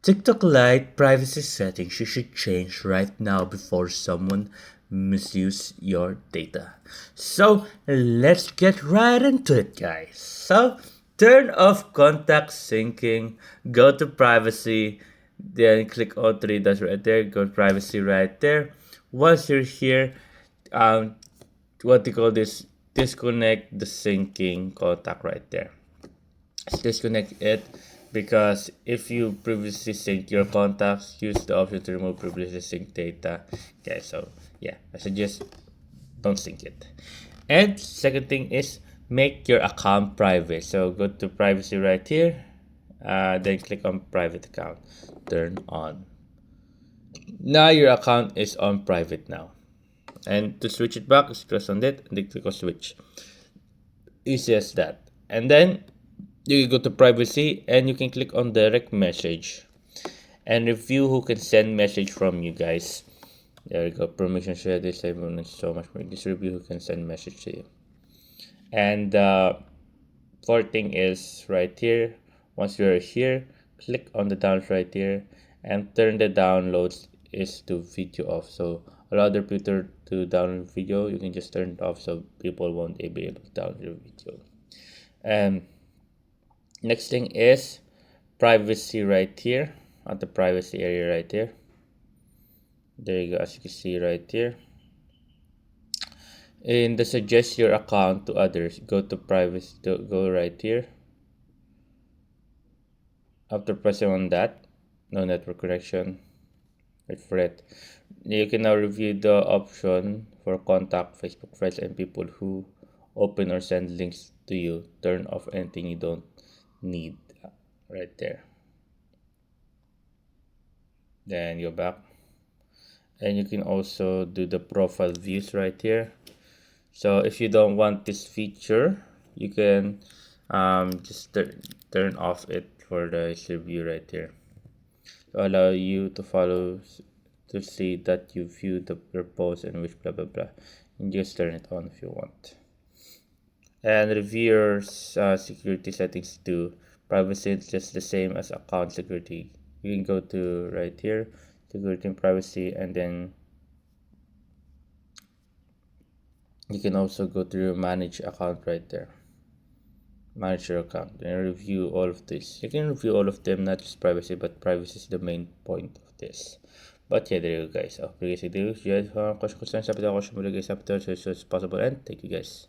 TikTok Lite privacy settings you should change right now before someone misuse your data. So let's get right into it, guys. So turn off contact syncing, go to privacy, then click on three dots right there, go to privacy right there. Once you're here, um, what do you call this? Disconnect the syncing contact right there. Disconnect it because if you previously sync your contacts, use the option to remove previously synced data. Okay, so yeah, I suggest don't sync it. And second thing is make your account private. So go to privacy right here, then click on private account, turn on. Now your account is on private now. And to switch it back, just press on it and then click on switch. Easy as that. And then you can go to privacy and you can click on direct message and review who can send message from you guys. There we go. Permission share this so much more. This review who can send message to you. And fourth thing is right here. Once you're here, click on the downloads right here and turn the downloads is to video off. So allow the computer to download video. You can just turn it off so people won't be able to download your video. And next thing is privacy right here at the privacy area right here. There you go, as you can see right here. In the suggest your account to others, go to privacy, go right here. After pressing on that, no network connection, wait for it. You can now review the option for contact Facebook friends and people who open or send links to you. Turn off anything you don't need right there. Then go back and you can also do the profile views right here. So if you don't want this feature, you can just turn off it for the view right here to allow you to follow to see that you view your post and which blah blah blah, and just turn it on if you want. And review your security settings too. Privacy is just the same as account security. You can go to right here, security and privacy, and then you can also go to your manage account right there. Manage your account and review all of this. You can review all of them, not just privacy, but privacy is the main point of this. But yeah, there you go, guys. I hope you guys do. If you guys have questions, concerns, question, guys, up there, so it's possible. And thank you, guys.